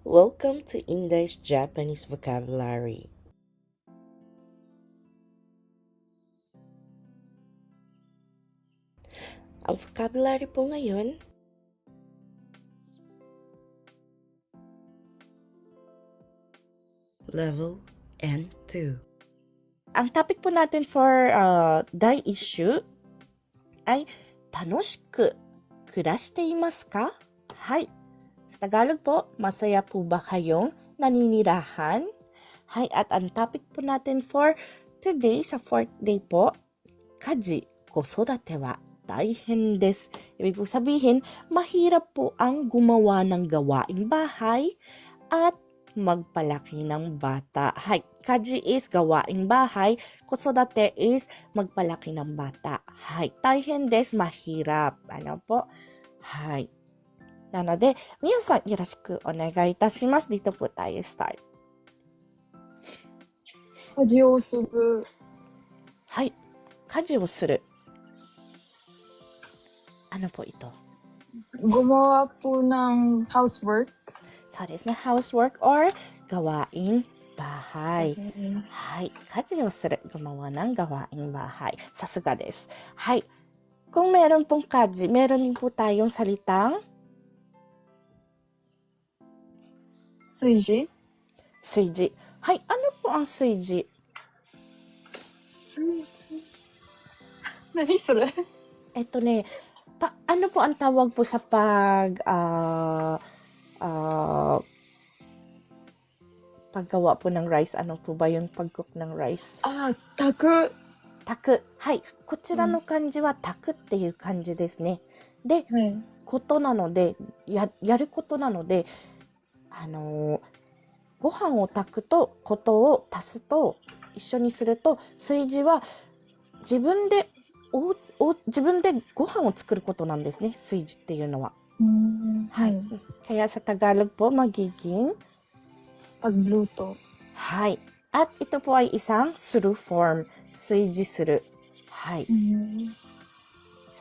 Welcome to Indai's Japanese Vocabulary. Ang vocabulary po ngayon, Level N2. Ang topic po natin for dai issue ay Tanoshikukurashite imasu ka? Hay. Sa Tagalog po, masaya po ba kayong naninirahan? Hay, at ang topic po natin for today sa fourth day po, Kaji, kosodate wa daihen desu. Ibig po sabihin, mahirap po ang gumawa ng gawaing bahay at magpalaki ng bata. Hay, kaji is gawaing bahay, kosodate is magpalaki ng bata. Hay, daihen desu, mahirap. Ano po? Hay. なので、皆さんよろしくお願いいたします。Dito po tayo start. 家事をする。はい。家事をする。Ano po ito? Gumawa po ng housework. そうですね。housework or gawaing bahay. はい。家事をする。gumawa ng gawaing bahay. さすがです。はい。Kung meron pong kaji, meron din po tayong salitang 炊事。炊事。はい。Ano po ang 炊事？炊事。何それ？ano po ang tawag po sa paggawa po ng rice? Ano po ba yung pag-cook ng rice? 炊く。炊く。はい。こちらの漢字は炊くっていう漢字ですね。で、ことなので、やることなので、ご飯を炊くと、ことを足すと、一緒にすると、炊事は自分でご飯を作ることなんですね。炊事っていうのは。はい。Kaya sa Tagalog po, magiging pagluto. はい。At ito po ay isang suru form. 炊事する。はい。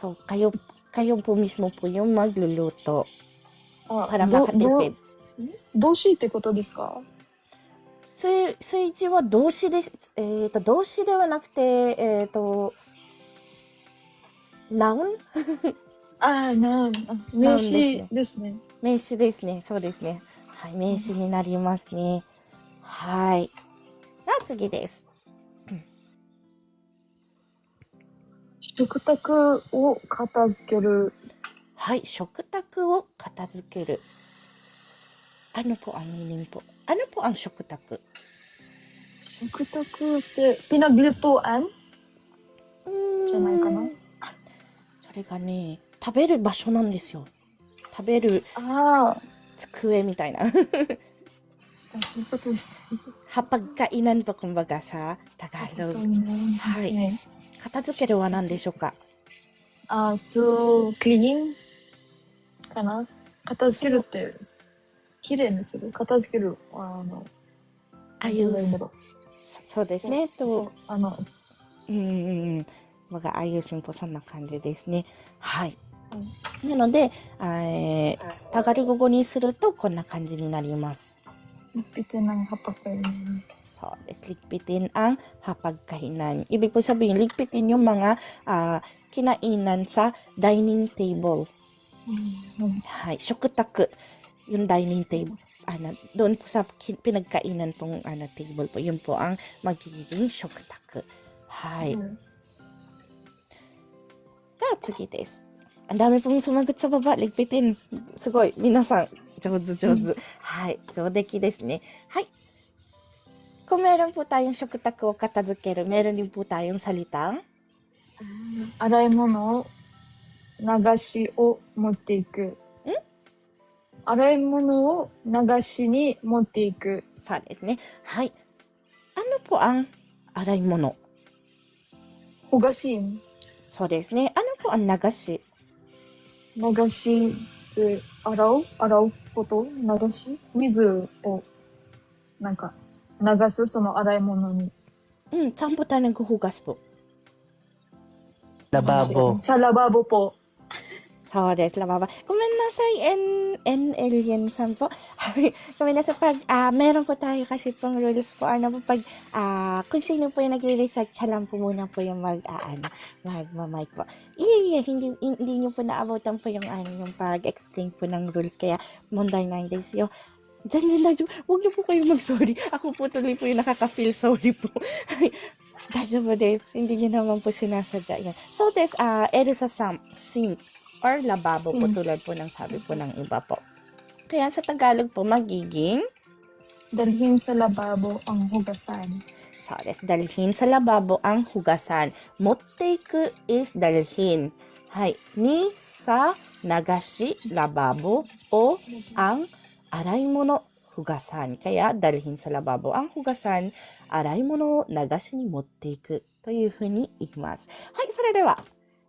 So, kayo po mismo po yung magluluto. Para makatipid. 動詞ってことですか？炊事は動詞です。動詞ではなくて、noun？noun。名詞ですね。名詞ですね。そうですね。はい、名詞になりますね。はい。では次です。食卓を片付ける。はい、食卓を片付ける。Ano po ang meaning po? Ano po ang 食卓? 食卓ってpinaglutuan? じゃないかな？それがね、食べる場所なんですよ。食べる机みたいな。そういうことですね。Hapagkainan po kumbaga sa Tagalog. はい。片付けるは何でしょうか？to clean かな？片付けるってきれいにする。片付けるそうですね。ayusin po そんな感じですね。はい。なので、タガル語にするとこんな感じになります。Ligpitin ang hapagkainan. So, ligpitin ang hapagkainan. Ibig po sabihin, ligpitin yung mga kinainan sa dining table. Hay, 食卓. Yung dining table. Doon po sa pinagkainan pong table po. Yun po ang magiging 食卓. Hay. では次です。ang dami pong sumagot sa baba. Ligpitin. すごい。皆さん、上手。はい。上出来ですね。はい。Kung meron po tayong 食卓を片付ける, meron din po tayong salitang 洗い物を流しを持っていく。洗い物を流しに持っていく。そうですね。はい。Ano po ang 洗い物? Hugasin. そうですね。Ano po ang 流し? 流しって洗うこと？流し？水をなんか流すその洗い物に。saan po tayo naghuhugas po? Lababo. Sa lababo po. そうです、ラババ。ごめんなさい, Alien san po. Kuminasa pag, meron po tayo kasi pong rules po, ano po, pag, kung sino po yung nagre-research, siya lang po muna po yung mag-mic po. Hindi nyo po naabutan po yung, yung pag-explain po ng rules, kaya Monday 9 days yun. Diyan, huwag niyo po kayo mag-sorry. Ako po tuloy po yung nakaka-feel sorry po. Dajabu desu. Hindi niyo naman po sinasadya yan. So, it is a sink or lababo po, Sink. tulad po ng sabi po ng iba po. Kaya sa Tagalog po, magiging, Dalhin sa lababo ang hugasan. so, dalhin sa lababo ang hugasan. Motteiku is dalhin. Hai. Ni sa nagashi lababo o ang araimono hugasan. Kaya, dalhin sa lababo ang hugasan, araimono nagashi ni motteiku というふうに言います。はい、それでは、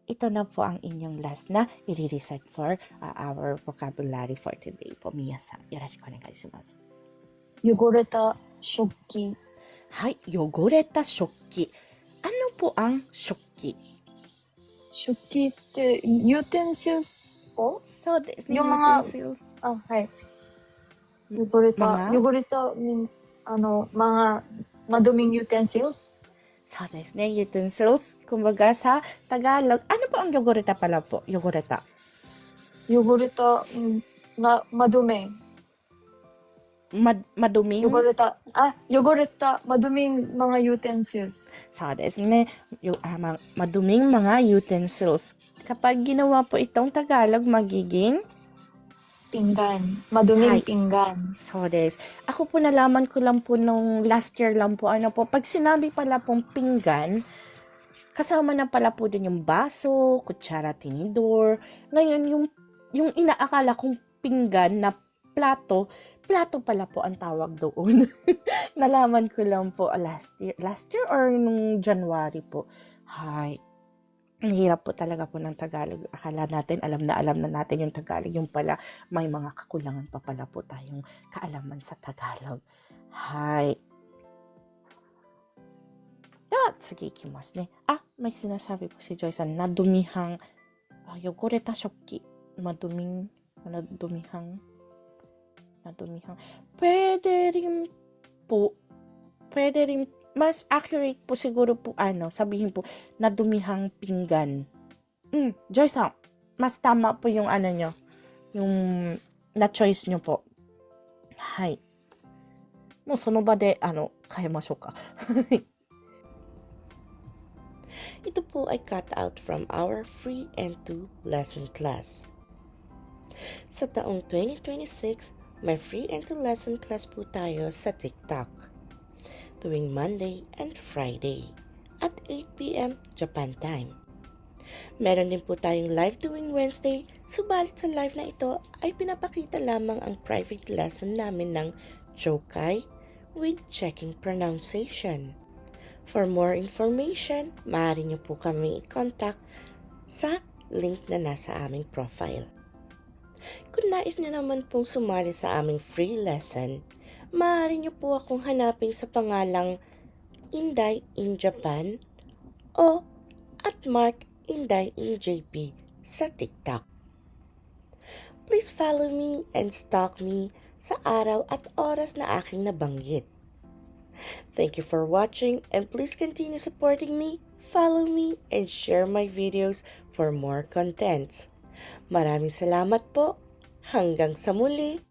ito na po ang inyong last na i-recite for our vocabulary for today po. Mia-san, yoroshiku onegai shimasu. 汚れた食器。はい、汚れた食器。Ano po ang 食器? 食器って、utensils po? そうですね。yung mga- utensils. はい。汚れた、mga maduming utensils? そうですね。utensils. Kumbaga sa Tagalog, ano po ang yogoreta pala po? Yogoreta. 汚れた、madumi. Maduming? 汚れた、maduming mga utensils. そうですね。Maduming mga utensils. Kapag ginawa po itong Tagalog, magiging Pinggan. Maduming Hi. pinggan. so des. Ako po nalaman ko lang po nung last year lang po, pag sinabi pala pong pinggan, kasama na pala po dun yung baso, kutsara, tinidor. Ngayon, yung inaakala kong pinggan na plato pala po ang tawag doon. Nalaman ko lang po last year or nung January po. Hi. Ang hirap po talaga po ng Tagalog. Akala natin, alam na natin yung Tagalog. Yung pala, may mga kakulangan pa pala po tayong kaalaman sa Tagalog. Hi. Tsugi ikimasu ne. May sinasabi po si Joy-san. Nadumihang, yogoreta shokki. Madumihang. Pwede rin mas accurate po siguro po sabihin po nadumihang pinggan. Joy-san, mas tama po yung nyo, yung na choice nyo po. Hai. Mo sono ba de kaemashou ka. Ito po ay cut out from our free and 2 lesson class. Sa taong 2026, may free and 2 lesson class po tayo sa TikTok. Tuwing Monday and Friday at 8 p.m. Japan time. Meron din po tayong live tuwing Wednesday, subalit sa live na ito ay pinapakita lamang ang private lesson namin ng Chokai with checking pronunciation. For more information, maaari niyo po kami i-contact sa link na nasa aming profile. Kung nais niyo naman pong sumali sa aming free lesson, maaari niyo po akong hanapin sa pangalang Inday in Japan o @MarkIndayInJP sa TikTok. Please follow me and stalk me sa araw at oras na aking nabanggit. Thank you for watching and please continue supporting me, follow me, and share my videos for more contents. Maraming salamat po. Hanggang sa muli.